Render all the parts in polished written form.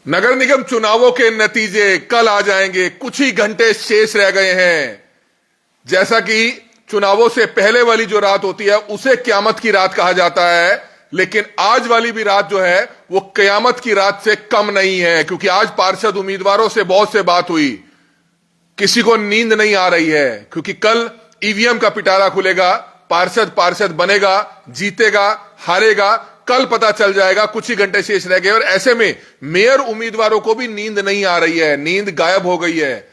नगर निगम चुनावों के नतीजे कल आ जाएंगे, कुछ ही घंटे शेष रह गए हैं। जैसा कि चुनावों से पहले वाली जो रात होती है उसे क़यामत की रात कहा जाता है, लेकिन आज वाली भी रात जो है वो क़यामत की रात से कम नहीं है, क्योंकि आज पार्षद उम्मीदवारों से बहुत से बात हुई। किसी को नींद नहीं आ रही है, क्योंकि कल ईवीएम का पिटारा खुलेगा, पार्षद पार्षद बनेगा, जीतेगा, हारेगा, कल पता चल जाएगा। कुछ ही घंटे शेष रह गए और ऐसे में मेयर उम्मीदवारों को भी नींद नहीं आ रही है, नींद गायब हो गई है,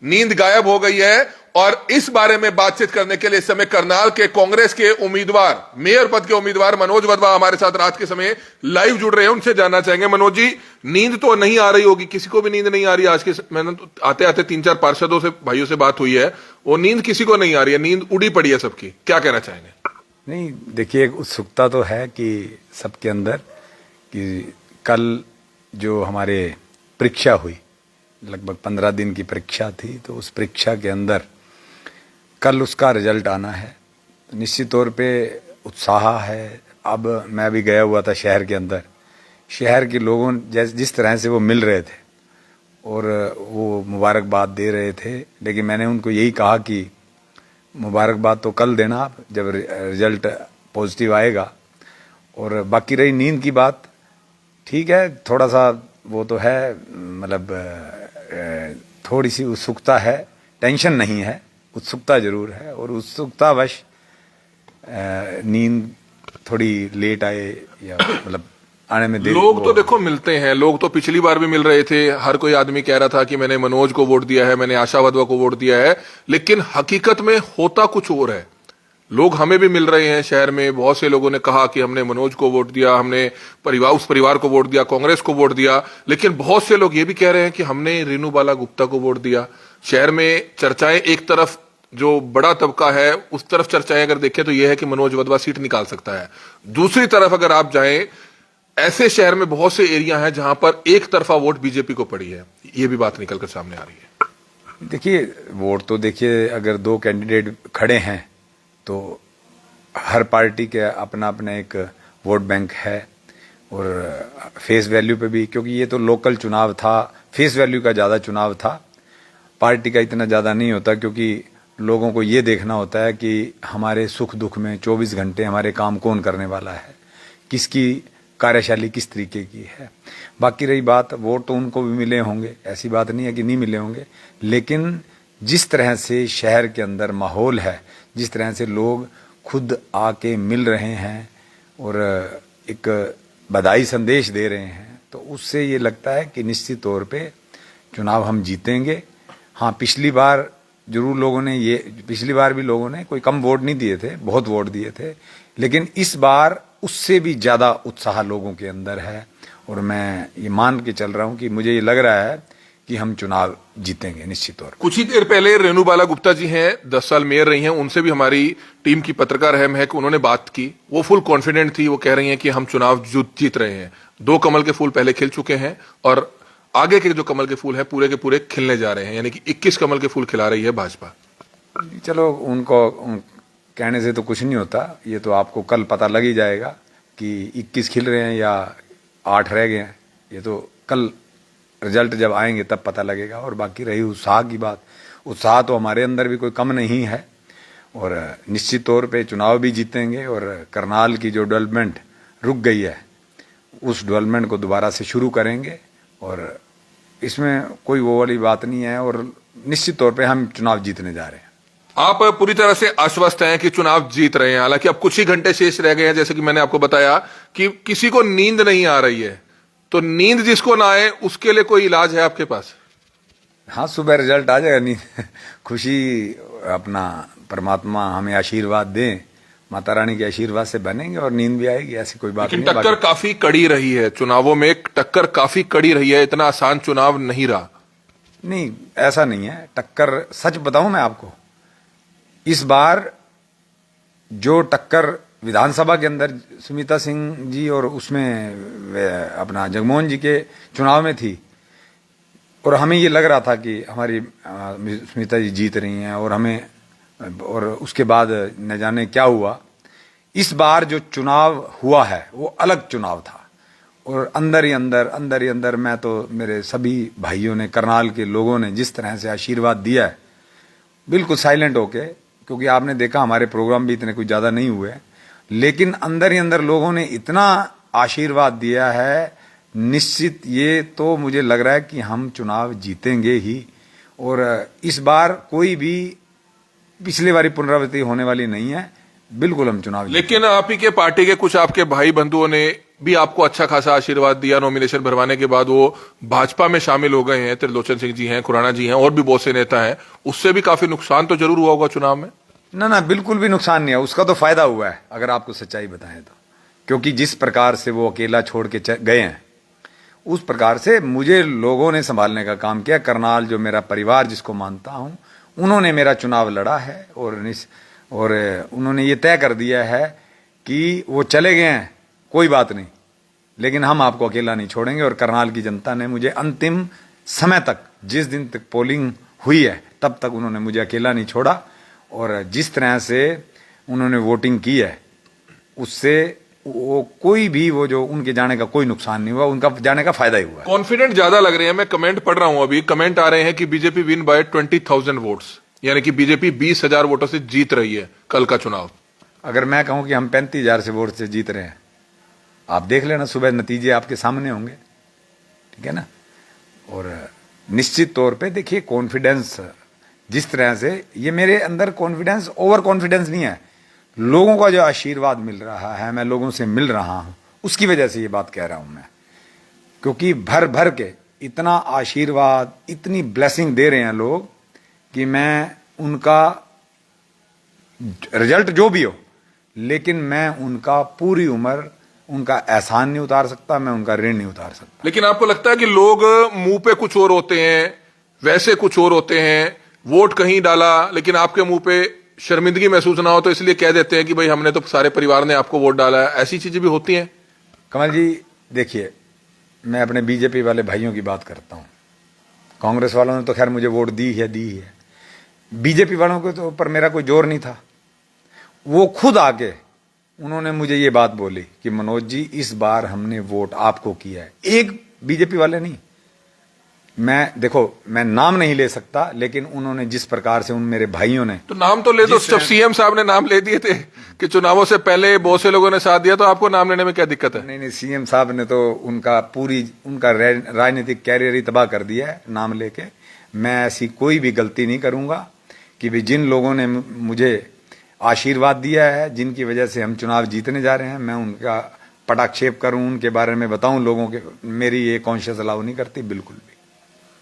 नींद गायब हो गई है। और इस बारे में बातचीत करने के लिए इस समय करनाल के कांग्रेस के उम्मीदवार, मेयर पद के उम्मीदवार मनोज वधवा हमारे साथ रात के समय लाइव जुड़ रहे हैं। उनसे जानना चाहेंगे, मनोज जी, नींद तो नहीं आ रही होगी, किसी को भी नींद नहीं आ रही आज के, मैंने तो आते आते 3-4 पार्षदों से, भाइयों से बात हुई है, वो नींद किसी को नहीं आ रही है, नींद उड़ी पड़ी है सबकी, क्या कहना चाहेंगे? नहीं, देखिए, एक उत्सुकता तो है कि सबके अंदर कि कल जो हमारे परीक्षा हुई, लगभग 15 दिन की परीक्षा थी, तो उस परीक्षा के अंदर कल उसका रिजल्ट आना है। निश्चित तौर पे उत्साह है। अब मैं भी गया हुआ था शहर के अंदर, शहर के लोगों जिस तरह से वो मिल रहे थे और वो मुबारकबाद दे रहे थे, लेकिन मैंने उनको यही कहा कि मुबारकबाद तो कल देना आप, जब रिजल्ट पॉजिटिव आएगा। और बाकी रही नींद की बात, ठीक है, थोड़ा सा वो तो है, मतलब थोड़ी सी उत्सुकता है, टेंशन नहीं है, उत्सुकता जरूर है। और उत्सुकतावश नींद थोड़ी लेट आए या मतलब आने में देर। लोग तो देखो मिलते हैं, लोग तो पिछली बार भी मिल रहे थे, हर कोई आदमी कह रहा था कि मैंने मनोज को वोट दिया है, मैंने आशा वधवा को वोट दिया है, लेकिन हकीकत में होता कुछ और है। लोग हमें भी मिल रहे हैं शहर में, बहुत से लोगों ने कहा कि हमने मनोज को वोट दिया, हमने उस परिवार को वोट दिया, कांग्रेस को वोट दिया, लेकिन बहुत से लोग ये भी कह रहे हैं कि हमने रेणु बाला गुप्ता को वोट दिया। शहर में चर्चाएं, एक तरफ जो बड़ा तबका है उस तरफ चर्चाएं अगर देखें तो यह है कि मनोज वधवा सीट निकाल सकता है। दूसरी तरफ अगर आप जाएं, ऐसे शहर में बहुत से एरिया हैं जहां पर एक तरफा वोट बीजेपी को पड़ी है, ये भी बात निकलकर सामने आ रही है। देखिए, वोट तो देखिए, अगर 2 कैंडिडेट खड़े हैं तो हर पार्टी के अपना अपना एक वोट बैंक है। और फेस वैल्यू पे भी, क्योंकि ये तो लोकल चुनाव था, फेस वैल्यू का ज़्यादा चुनाव था, पार्टी का इतना ज़्यादा नहीं होता, क्योंकि लोगों को ये देखना होता है कि हमारे सुख दुख में 24 घंटे हमारे काम कौन करने वाला है, किसकी कार्यशैली किस तरीके की है। बाकी रही बात, वोट तो उनको भी मिले होंगे, ऐसी बात नहीं है कि नहीं मिले होंगे, लेकिन जिस तरह से शहर के अंदर माहौल है, जिस तरह से लोग खुद आके मिल रहे हैं और एक बधाई संदेश दे रहे हैं, तो उससे ये लगता है कि निश्चित तौर पे चुनाव हम जीतेंगे। हाँ, पिछली बार जरूर लोगों ने पिछली बार भी लोगों ने कोई कम वोट नहीं दिए थे, बहुत वोट दिए थे, लेकिन इस बार उससे भी ज्यादा उत्साह लोगों के अंदर है। और मैं ये मान के चल रहा हूं कि मुझे ये लग रहा है कि हम चुनाव जीतेंगे निश्चित तौर पर। कुछ ही देर पहले रेणु बाला गुप्ता जी हैं, 10 साल मेयर रही हैं, उनसे भी हमारी टीम की पत्रकार है महक, उन्होंने बात की, वो फुल कॉन्फिडेंट थी। वो कह रही हैं कि हम चुनाव जीत रहे हैं। 2 कमल के फूल पहले खिल चुके हैं और आगे के जो कमल के फूल हैं पूरे के पूरे खिलने जा रहे हैं, यानी कि 21 कमल के फूल खिला रही है भाजपा। चलो, उनको कहने से तो कुछ नहीं होता, ये तो आपको कल पता लग ही जाएगा कि 21 खिल रहे हैं या 8 रह गए हैं। ये तो कल रिजल्ट जब आएंगे तब पता लगेगा। और बाकी रही उत्साह की बात, उत्साह तो हमारे अंदर भी कोई कम नहीं है और निश्चित तौर पे चुनाव भी जीतेंगे। और करनाल की जो डेवलपमेंट रुक गई है, उस डेवलपमेंट को दोबारा से शुरू करेंगे और इसमें कोई वो वाली बात नहीं है। और निश्चित तौर पे हम चुनाव जीतने जा रहे हैं। आप पूरी तरह से आश्वस्त हैं कि चुनाव जीत रहे हैं, हालांकि अब कुछ ही घंटे शेष रह गए हैं। जैसे कि मैंने आपको बताया कि किसी को नींद नहीं आ रही है, तो नींद जिसको ना आए उसके लिए कोई इलाज है आपके पास? हाँ, सुबह रिजल्ट आ जाएगा, नींद खुशी, अपना परमात्मा हमें आशीर्वाद दें, माता रानी के आशीर्वाद से बनेंगे और नींद भी आएगी, ऐसी कोई बात नहीं। लेकिन टक्कर काफी कड़ी रही है चुनावों में, टक्कर काफी कड़ी रही है, इतना आसान चुनाव नहीं रहा। नहीं, ऐसा नहीं है टक्कर। सच बताऊं मैं आपको, इस बार जो टक्कर विधानसभा के अंदर सुमिता सिंह जी और उसमें अपना जगमोहन जी के चुनाव में थी, और हमें ये लग रहा था कि हमारी सुमिता जी जीत रही हैं और हमें, और उसके बाद न जाने क्या हुआ। इस बार जो चुनाव हुआ है वो अलग चुनाव था और अंदर ही अंदर मैं तो, मेरे सभी भाइयों ने, करनाल के लोगों ने जिस तरह से आशीर्वाद दिया है, बिल्कुल साइलेंट होके, क्योंकि आपने देखा हमारे प्रोग्राम भी इतने कुछ ज्यादा नहीं हुए, लेकिन अंदर ही अंदर लोगों ने इतना आशीर्वाद दिया है, निश्चित ये तो मुझे लग रहा है कि हम चुनाव जीतेंगे ही। और इस बार कोई भी पिछली बारी पुनरावृत्ति होने वाली नहीं है, बिल्कुल हम चुनाव जीतेंगे। लेकिन आप ही के पार्टी के कुछ आपके भाई बंधुओं ने भी आपको अच्छा खासा आशीर्वाद दिया। नॉमिनेशन भरवाने के बाद वो भाजपा में शामिल हो गए हैं। त्रिलोचन सिंह जी हैं, खुराना जी हैं, और भी बहुत से नेता हैं। उससे भी काफी नुकसान तो जरूर हुआ होगा चुनाव में। ना, बिल्कुल भी नुकसान नहीं है, उसका तो फायदा हुआ है, अगर आपको सच्चाई बताएं तो। क्योंकि जिस प्रकार से वो अकेला छोड़ के गए हैं, उस प्रकार से मुझे लोगों ने संभालने का काम किया। करनाल जो मेरा परिवार जिसको मानता हूं, उन्होंने मेरा चुनाव लड़ा है, और उन्होंने ये तय कर दिया है कि वो चले गए हैं, कोई बात नहीं, लेकिन हम आपको अकेला नहीं छोड़ेंगे। और करनाल की जनता ने मुझे अंतिम समय तक, जिस दिन तक पोलिंग हुई है, तब तक उन्होंने मुझे अकेला नहीं छोड़ा। और जिस तरह से उन्होंने वोटिंग की है, उससे वो कोई भी, वो जो उनके जाने का कोई नुकसान नहीं हुआ, उनका जाने का फायदा ही हुआ। कॉन्फिडेंट ज्यादा लग रहे हैं। मैं कमेंट पढ़ रहा हूं, अभी कमेंट आ रहे हैं कि बीजेपी विन बाय 20,000 वोट्स, यानी कि बीजेपी 20,000 वोटों से जीत रही है कल का चुनाव। अगर मैं कहूं कि हम 35,000 से वोट से जीत रहे हैं, आप देख लेना, सुबह नतीजे आपके सामने होंगे, ठीक है ना। और निश्चित तौर पे देखिए, कॉन्फिडेंस जिस तरह से, ये मेरे अंदर कॉन्फिडेंस, ओवर कॉन्फिडेंस नहीं है, लोगों का जो आशीर्वाद मिल रहा है, मैं लोगों से मिल रहा हूं, उसकी वजह से ये बात कह रहा हूं मैं। क्योंकि भर भर के इतना आशीर्वाद, इतनी ब्लेसिंग दे रहे हैं लोग, कि मैं उनका रिजल्ट जो भी हो, लेकिन मैं उनका पूरी उम्र उनका एहसान नहीं उतार सकता, मैं उनका ऋण नहीं उतार सकता। लेकिन आपको लगता है कि लोग मुंह पे कुछ और होते हैं, वैसे कुछ और होते हैं, वोट कहीं डाला, लेकिन आपके मुंह पे शर्मिंदगी महसूस ना हो तो इसलिए कह देते हैं कि भाई हमने तो, सारे परिवार ने आपको वोट डाला है। ऐसी चीजें भी होती हैं? कमल जी देखिए, मैं अपने बीजेपी वाले भाइयों की बात करता हूं। कांग्रेस वालों ने तो खैर मुझे वोट दी है। बीजेपी वालों के तो ऊपर मेरा कोई जोर नहीं था। वो खुद आके उन्होंने मुझे ये बात बोली कि मनोज जी, इस बार हमने वोट आपको किया है। एक बीजेपी वाले नहीं, देखो मैं नाम नहीं ले सकता, लेकिन उन्होंने जिस प्रकार से, उन मेरे भाइयों ने, तो नाम तो ले दो। जब सीएम साहब ने नाम ले दिए थे कि चुनावों से पहले बहुत से लोगों ने साथ दिया, तो आपको नाम लेने में क्या दिक्कत है? नहीं, सीएम साहब ने तो उनका राजनीतिक कैरियर ही तबाह कर दिया है नाम लेके। मैं ऐसी कोई भी गलती नहीं करूंगा कि भाई, जिन लोगों ने मुझे आशीर्वाद दिया है, जिनकी वजह से हम चुनाव जीतने जा रहे हैं, मैं उनका पटाक्षेप करूं, उनके बारे में बताऊं लोगों के, मेरी ये कॉन्शियस अलाउ नहीं करती बिल्कुल भी।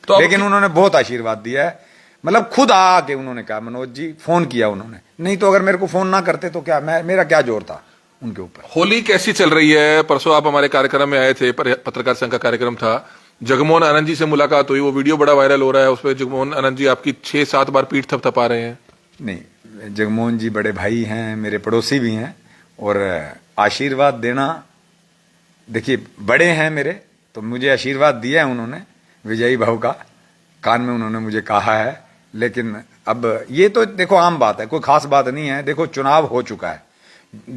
तो लेकिन उन्होंने बहुत आशीर्वाद दिया है, मतलब खुद आके उन्होंने कहा, मनोज जी, फोन किया उन्होंने, नहीं तो अगर मेरे को फोन ना करते तो क्या, मेरा क्या जोर था उनके ऊपर। होली कैसी चल रही है? परसों आप हमारे कार्यक्रम में आए थे, पत्रकार संघ का कार्यक्रम था, जगमोहन आनंद जी से मुलाकात हुई, वो वीडियो बड़ा वायरल हो रहा है, उसमें जगमोहन आनंद जी आपकी 6-7 बार पीठ थपथपा रहे हैं। नहीं, जगमोहन जी बड़े भाई हैं, मेरे पड़ोसी भी हैं, और आशीर्वाद देना, देखिए बड़े हैं मेरे, तो मुझे आशीर्वाद दिया है उन्होंने, विजयी भाव का कान में उन्होंने मुझे कहा है। लेकिन अब ये तो देखो आम बात है, कोई खास बात नहीं है। देखो चुनाव हो चुका है,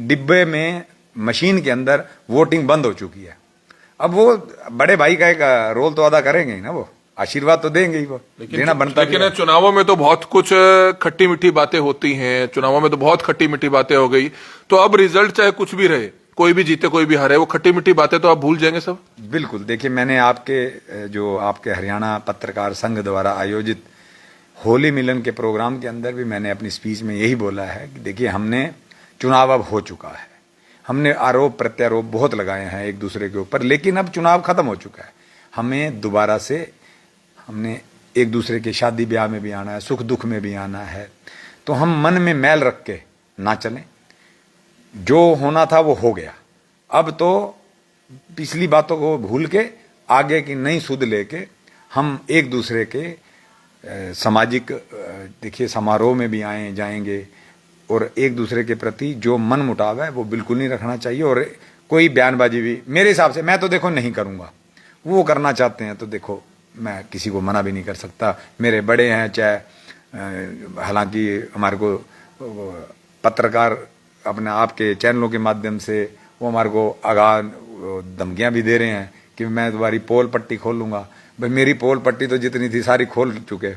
डिब्बे में, मशीन के अंदर वोटिंग बंद हो चुकी है। अब वो बड़े भाई का एक रोल तो अदा करेंगे ही ना, वो आशीर्वाद तो देंगे ही, वो देना बनता है। लेकिन चुनावों में तो बहुत कुछ खट्टी मीठी बातें होती हैं, चुनावों में तो बहुत खट्टी मीठी बातें हो गई, तो अब रिजल्ट चाहे कुछ भी रहे, कोई भी जीते कोई भी हारे, वो खट्टी मीठी बातें तो आप भूल जाएंगे सब। बिल्कुल, देखिए मैंने आपके हरियाणा पत्रकार संघ द्वारा आयोजित होली मिलन के प्रोग्राम के अंदर भी मैंने अपनी स्पीच में यही बोला है कि देखिए, हमने चुनाव अब हो चुका है, हमने आरोप प्रत्यारोप बहुत लगाए हैं एक दूसरे के ऊपर, लेकिन अब चुनाव खत्म हो चुका है। हमें दोबारा से, हमने एक दूसरे के शादी ब्याह में भी आना है, सुख दुख में भी आना है, तो हम मन में मैल रख के ना चलें। जो होना था वो हो गया, अब तो पिछली बातों को भूल के आगे की नई सुध लेके हम एक दूसरे के सामाजिक, देखिए समारोह में भी आए जाएंगे, और एक दूसरे के प्रति जो मन मुटाव है वो बिल्कुल नहीं रखना चाहिए। और कोई बयानबाजी भी मेरे हिसाब से, मैं तो देखो नहीं करूंगा, वो करना चाहते हैं तो देखो मैं किसी को मना भी नहीं कर सकता, मेरे बड़े हैं चाहे, हालांकि हमारे को पत्रकार अपने आपके चैनलों के माध्यम से वो हमारे को आगाह धमकियां भी दे रहे हैं कि मैं तुम्हारी पोल पट्टी खोल लूंगा। भाई मेरी पोल पट्टी तो जितनी थी सारी खोल चुके,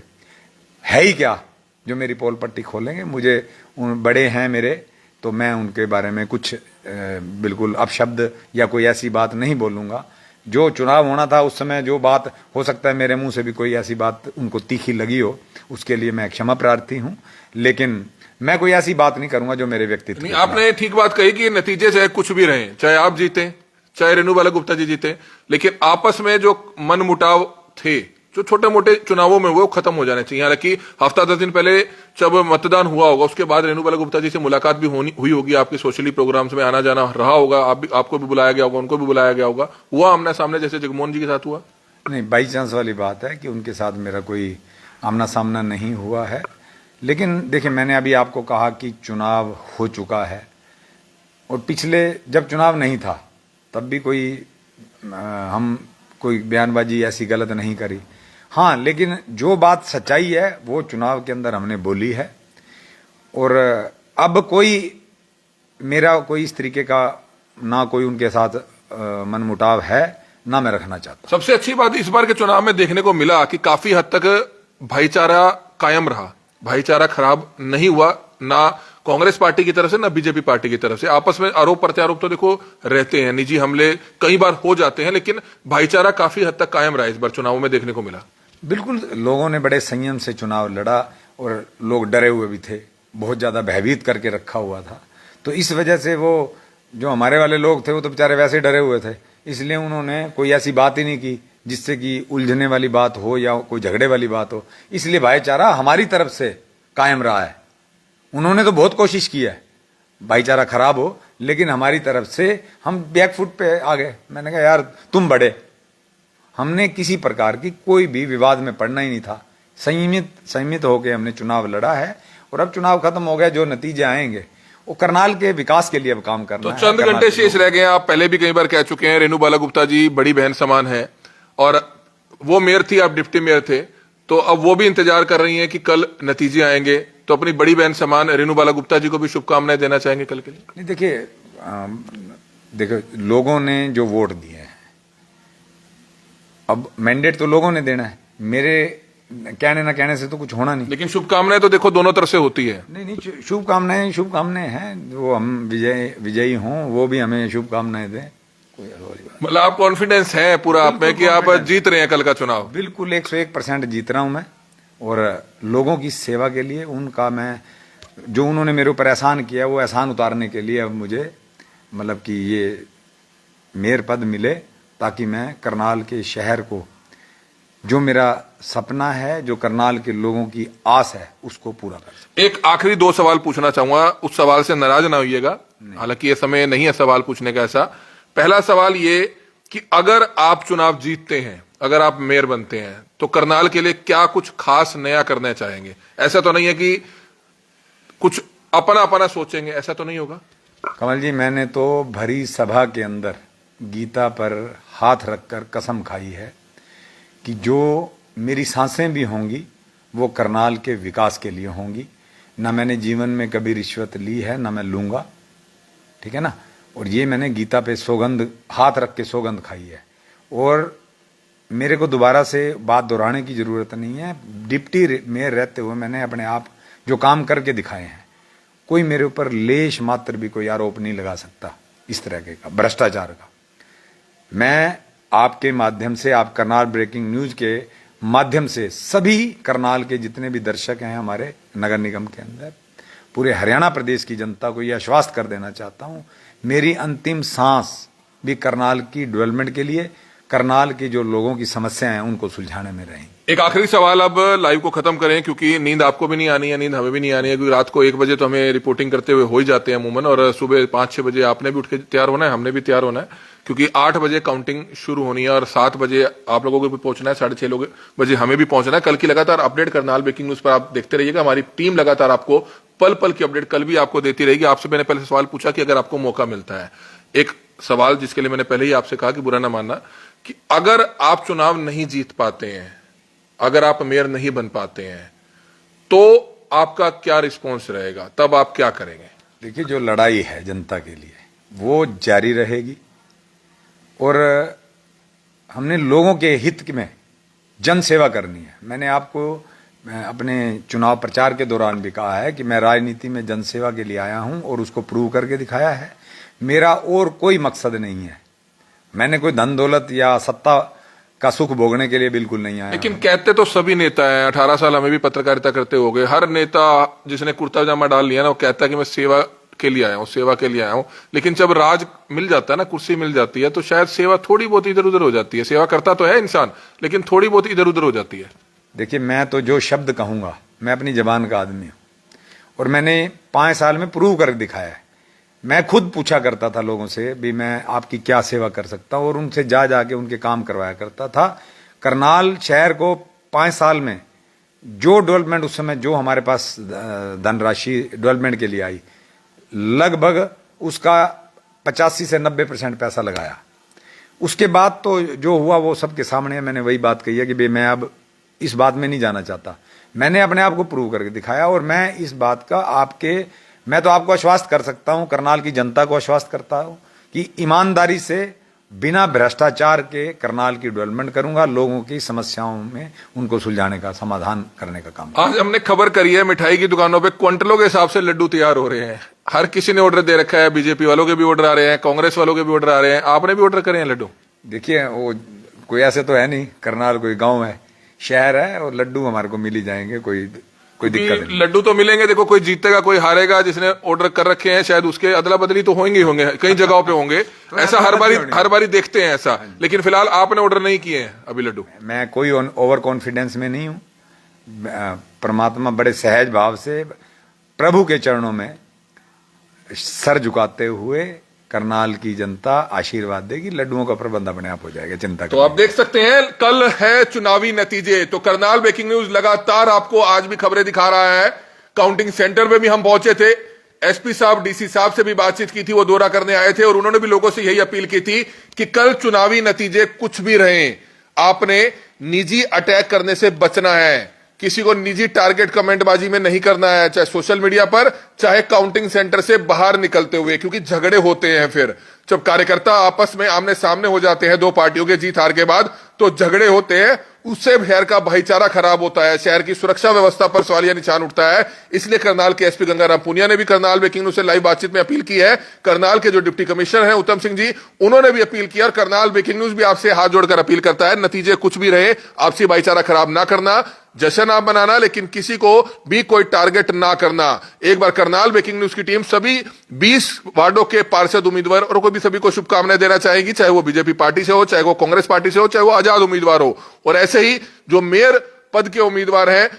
है ही क्या जो मेरी पोल पट्टी खोलेंगे। मुझे उन बड़े हैं मेरे, तो मैं उनके बारे में कुछ बिल्कुल अपशब्द या कोई ऐसी बात नहीं बोलूंगा। जो चुनाव होना था उस समय जो बात, हो सकता है मेरे मुंह से भी कोई ऐसी बात उनको तीखी लगी हो, उसके लिए मैं क्षमा प्रार्थी हूं, लेकिन मैं कोई ऐसी बात नहीं करूंगा जो मेरे व्यक्तित्व नहीं, आपने ठीक बात कही कि नतीजे चाहे कुछ भी रहे, चाहे आप जीते चाहे रेणु बाला गुप्ता जी जीते, लेकिन आपस में जो मनमुटाव थे जो छोटे मोटे चुनावों में वो खत्म हो जाने चाहिए। हालांकि हफ्ता 10 दिन पहले जब मतदान हुआ होगा उसके बाद रेणु बाला गुप्ता जी से मुलाकात भी हुई होगी, आपके सोशली प्रोग्राम्स में आना जाना रहा होगा, आपको भी बुलाया गया होगा, उनको भी बुलाया गया होगा, हुआ आमने सामने जैसे जगमोहन जी के साथ हुआ? नहीं, बाई चांस वाली बात है कि उनके साथ मेरा कोई आमना सामना नहीं हुआ है। लेकिन देखिए, मैंने अभी आपको कहा कि चुनाव हो चुका है, और पिछले जब चुनाव नहीं था तब भी हम कोई बयानबाजी ऐसी गलत नहीं करी। हाँ, लेकिन जो बात सच्चाई है वो चुनाव के अंदर हमने बोली है, और अब मेरा कोई इस तरीके का ना कोई उनके साथ मनमुटाव है ना मैं रखना चाहता। सबसे अच्छी बात इस बार के चुनाव में देखने को मिला कि काफी हद तक भाईचारा कायम रहा, भाईचारा खराब नहीं हुआ, ना कांग्रेस पार्टी की तरफ से ना बीजेपी पार्टी की तरफ से। आपस में आरोप प्रत्यारोप तो देखो रहते हैं, निजी हमले कई बार हो जाते हैं, लेकिन भाईचारा काफी हद तक कायम रहा इस बार चुनावों में देखने को मिला। बिल्कुल, लोगों ने बड़े संयम से चुनाव लड़ा, और लोग डरे हुए भी थे, बहुत ज्यादा भयभीत करके रखा हुआ था। तो इस वजह से वो जो हमारे वाले लोग थे वो तो बेचारे वैसे डरे हुए थे, इसलिए उन्होंने कोई ऐसी बात ही नहीं की जिससे कि उलझने वाली बात हो या कोई झगड़े वाली बात हो। इसलिए भाईचारा हमारी तरफ से कायम रहा है। उन्होंने तो बहुत कोशिश की है भाईचारा खराब हो, लेकिन हमारी तरफ से हम बैकफुट पे आ गए। मैंने कहा यार तुम बड़े, हमने किसी प्रकार की कोई भी विवाद में पड़ना ही नहीं था, संयमित होकर हमने चुनाव लड़ा है, और अब चुनाव खत्म हो गया, जो नतीजे आएंगे वो करनाल के विकास के लिए अब काम करना है। तो चंद घंटे शेष रह गए। आप पहले भी कई बार कह चुके हैं रेणु बाला गुप्ता जी बड़ी बहन समान है, और वो मेयर थी, आप डिप्टी मेयर थे, तो अब वो भी इंतजार कर रही हैं कि कल नतीजे आएंगे, तो अपनी बड़ी बहन समान रेणु बाला गुप्ता जी को भी शुभकामनाएं देना चाहेंगे कल के लिए? नहीं, देखिए लोगों ने जो वोट दिए हैं, अब मैंडेट तो लोगों ने देना है, मेरे कहने ना कहने से तो कुछ होना नहीं। लेकिन शुभकामनाएं तो देखो दोनों तरफ से होती है। नहीं, शुभकामनाएं हैं, वो हम विजयी हों वो भी हमें शुभकामनाएं दें, मतलब आप कॉन्फिडेंस है पूरा आप में कि आप जीत रहे हैं कल का चुनाव? बिल्कुल 101% जीत रहा हूं मैं, और लोगों की सेवा के लिए उनका मैं जो उन्होंने मेरे ऊपर एहसान किया वो एहसान उतारने के लिए अब मुझे मतलब कि ये मेयर पद मिले, ताकि मैं करनाल के शहर को जो मेरा सपना है, जो करनाल के लोगों की आस है, उसको पूरा कर सकूं। एक आखिरी 2 सवाल पूछना चाहूंगा, उस सवाल से नाराज ना होइएगा, हालांकि ये समय नहीं है सवाल पूछने का ऐसा। पहला सवाल ये कि अगर आप चुनाव जीतते हैं, अगर आप मेयर बनते हैं, तो करनाल के लिए क्या कुछ खास नया करना चाहेंगे? ऐसा तो नहीं है कि कुछ अपना सोचेंगे, ऐसा तो नहीं होगा? कमल जी, मैंने तो भरी सभा के अंदर गीता पर हाथ रखकर कसम खाई है कि जो मेरी सांसें भी होंगी वो करनाल के विकास के लिए होंगी। ना मैंने जीवन में कभी रिश्वत ली है, ना मैं लूंगा, ठीक है ना। और ये मैंने गीता पे सौगंध हाथ रख के सौगंध खाई है, और मेरे को दोबारा से बात दोहराने की जरूरत नहीं है। डिप्टी मेयर रहते हुए मैंने अपने आप जो काम करके दिखाए हैं, कोई मेरे ऊपर लेश मात्र भी कोई आरोप नहीं लगा सकता इस तरह का भ्रष्टाचार का। मैं आपके माध्यम से, आप करनाल ब्रेकिंग न्यूज के माध्यम से सभी करनाल के जितने भी दर्शक हैं हमारे नगर निगम के अंदर, पूरे हरियाणा प्रदेश की जनता को यह आश्वस्त कर देना चाहता हूं, मेरी अंतिम सांस भी करनाल की डेवलपमेंट के लिए, करनाल के जो लोगों की समस्याएं हैं उनको सुलझाने में रहेंगी। एक आखिरी सवाल, अब लाइव को खत्म करें, क्योंकि नींद आपको भी नहीं आनी है, नींद हमें भी नहीं आनी है, क्योंकि रात को 1 बजे तो हमें रिपोर्टिंग करते हुए हो ही जाते हैं अमूमन, और सुबह 5-6 बजे आपने भी उठ के तैयार होना है, हमने भी तैयार होना है, क्योंकि 8 बजे काउंटिंग शुरू होनी है और 7 बजे आप लोगों को भी पहुंचना है, 6:30 बजे हमें भी पहुंचना है। कल की लगातार अपडेट करनाल ब्रेकिंग न्यूज पर आप देखते रहिएगा, हमारी टीम लगातार आपको पल पल की अपडेट कल भी आपको देती रहेगी। आपसे मैंने पहले सवाल पूछा कि अगर आपको मौका मिलता है, एक सवाल जिसके लिए मैंने पहले ही आपसे कहा कि बुरा ना मानना, कि अगर आप चुनाव नहीं जीत पाते हैं, अगर आप मेयर नहीं बन पाते हैं, तो आपका क्या रिस्पॉन्स रहेगा, तब आप क्या करेंगे? देखिए, जो लड़ाई है जनता के लिए वो जारी रहेगी। और हमने लोगों के हित में जन सेवा करनी है। मैंने आपको अपने चुनाव प्रचार के दौरान भी कहा है कि मैं राजनीति में जन सेवा के लिए आया हूं और उसको प्रूव करके दिखाया है। मेरा और कोई मकसद नहीं है। मैंने कोई धन दौलत या सत्ता का सुख भोगने के लिए बिल्कुल नहीं आया। लेकिन कहते तो सभी नेता हैं, 18 साल हमें भी पत्रकारिता करते हो गए, हर नेता जिसने कुर्ता जामा डाल लिया ना वो कहता है कि मैं सेवा के लिए आया हूँ, सेवा के लिए आया हूँ। लेकिन जब राज मिल जाता है ना, कुर्सी मिल जाती है, तो शायद सेवा थोड़ी बहुत इधर उधर हो जाती है। सेवा करता तो है इंसान, लेकिन थोड़ी बहुत इधर उधर हो जाती है। देखिए, मैं तो जो शब्द कहूंगा, मैं अपनी जबान का आदमी हूं और मैंने 5 साल में प्रूव कर दिखाया है। मैं खुद पूछा करता था लोगों से भी मैं आपकी क्या सेवा कर सकता हूं, और उनसे जा जाके उनके काम करवाया करता था। करनाल शहर को 5 साल में जो डेवलपमेंट उस समय जो हमारे पास धनराशि डेवलपमेंट के लिए आई, लगभग उसका 85 से 90% पैसा लगाया। उसके बाद तो जो हुआ वो सबके सामने है। मैंने वही बात कही है कि भाई मैं अब इस बात में नहीं जाना चाहता। मैंने अपने आप को प्रूव करके दिखाया और मैं इस बात का मैं तो आपको आश्वस्त कर सकता हूं, करनाल की जनता को आश्वस्त करता हूं कि ईमानदारी से बिना भ्रष्टाचार के करनाल की डेवलपमेंट करूंगा। लोगों की समस्याओं में उनको सुलझाने का, समाधान करने का काम। आज हमने खबर करी है मिठाई की दुकानों पे क्विंटलों के हिसाब से लड्डू तैयार हो रहे हैं। हर किसी ने ऑर्डर दे रखा है, बीजेपी वालों के भी ऑर्डर आ रहे हैं, कांग्रेस वालों के भी ऑर्डर आ रहे हैं। आपने भी ऑर्डर करे हैं लड्डू? देखिए, वो कोई ऐसे तो है नहीं, करनाल कोई गाँव है, शहर है, और लड्डू हमारे को मिल ही जाएंगे, कोई दिक्कत नहीं। लड्डू तो मिलेंगे। देखो, कोई जीतेगा कोई हारेगा, जिसने ऑर्डर कर रखे हैं शायद उसके अदला बदली तो होंगे ही होंगे, कई जगहों पे होंगे। तो ऐसा हर बारी देखते हैं ऐसा। लेकिन फिलहाल आपने ऑर्डर नहीं किए हैं अभी लड्डू? मैं कोई ओवर कॉन्फिडेंस में नहीं हूं। परमात्मा बड़े सहज भाव से प्रभु के चरणों में सर झुकाते हुए करनाल की जनता आशीर्वाद देगी। लड्डुओं का प्रबंध अपने आप हो जाएगा, चिंता तो आप देख सकते हैं, कल है चुनावी नतीजे। तो करनाल ब्रेकिंग न्यूज लगातार आपको आज भी खबरें दिखा रहा है। काउंटिंग सेंटर में भी हम पहुंचे थे, एसपी साहब, डीसी साहब से भी बातचीत की थी, वो दौरा करने आए थे और उन्होंने भी लोगों से यही अपील की थी कि कल चुनावी नतीजे कुछ भी रहे, आपने निजी अटैक करने से बचना है। किसी को निजी टारगेट कमेंटबाजी में नहीं करना है, चाहे सोशल मीडिया पर, चाहे काउंटिंग सेंटर से बाहर निकलते हुए, क्योंकि झगड़े होते हैं। फिर जब कार्यकर्ता आपस में आमने सामने हो जाते हैं दो पार्टियों के जीत हार के बाद, तो झगड़े होते हैं, उससे शहर का भाईचारा खराब होता है, शहर की सुरक्षा व्यवस्था पर सवालिया निशान उठता है। इसलिए करनाल के एसपी गंगाराम पुनिया ने भी करनाल ब्रेकिंग न्यूज से लाइव बातचीत में अपील की है। करनाल के जो डिप्टी कमिश्नर हैं उत्तम सिंह जी, उन्होंने भी अपील की और करनाल ब्रेकिंग न्यूज भी आपसे हाथ जोड़कर अपील करता है, नतीजे कुछ भी रहे, आपसी भाईचारा खराब ना करना, जश्न आप बनाना, लेकिन किसी को भी कोई टारगेट ना करना। एक बार करनाल ब्रेकिंग न्यूज की टीम सभी 20 वार्डों के पार्षद उम्मीदवार और को भी सभी को शुभकामनाएं देना चाहेगी, चाहे वो बीजेपी पार्टी से हो, चाहे वो कांग्रेस पार्टी से हो, चाहे वो आजाद उम्मीदवार हो। और ऐसे ही जो मेयर पद के उम्मीदवार हैं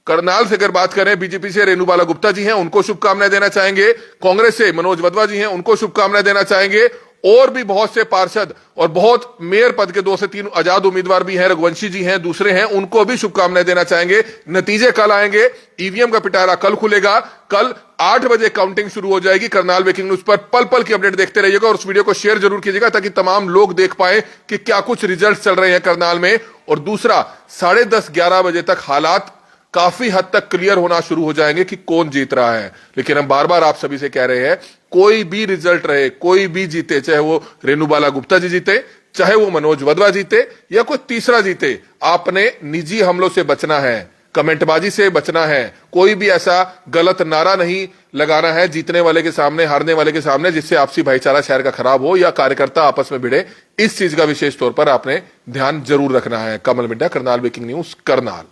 करनाल से अगर बात करें, बीजेपी से रेणुबाला गुप्ता जी हैं, उनको शुभकामनाएं देना चाहेंगे, कांग्रेस से मनोज वधवा जी हैं, उनको शुभकामनाएं देना चाहेंगे, और भी बहुत से पार्षद और बहुत मेयर पद के 2 से 3 आजाद उम्मीदवार भी हैं, रघुवंशी जी हैं, दूसरे हैं, उनको भी शुभकामनाएं देना चाहेंगे। नतीजे कल आएंगे, ईवीएम का पिटारा कल खुलेगा, कल 8 बजे काउंटिंग शुरू हो जाएगी। करनाल ब्रेकिंग न्यूज पर पल पल की अपडेट देखते रहिएगा और उस वीडियो को शेयर जरूर कीजिएगा ताकि तमाम लोग देख पाए कि क्या कुछ रिजल्ट चल रहे हैं करनाल में। और दूसरा, 10:30-11 बजे तक हालात काफी हद तक क्लियर होना शुरू हो जाएंगे कि कौन जीत रहा है। लेकिन हम बार बार आप सभी से कह रहे हैं, कोई भी रिजल्ट रहे, कोई भी जीते, चाहे वो रेणुबाला गुप्ता जी जीते, चाहे वो मनोज वधवा जीते या कोई तीसरा जीते, आपने निजी हमलों से बचना है, कमेंटबाजी से बचना है, कोई भी ऐसा गलत नारा नहीं लगाना है जीतने वाले के सामने, हारने वाले के सामने, जिससे आपसी भाईचारा शहर का खराब हो या कार्यकर्ता आपस में भिड़े। इस चीज का विशेष तौर पर आपने ध्यान जरूर रखना है। कमल मिड्डा, करनाल ब्रेकिंग न्यूज, करनाल।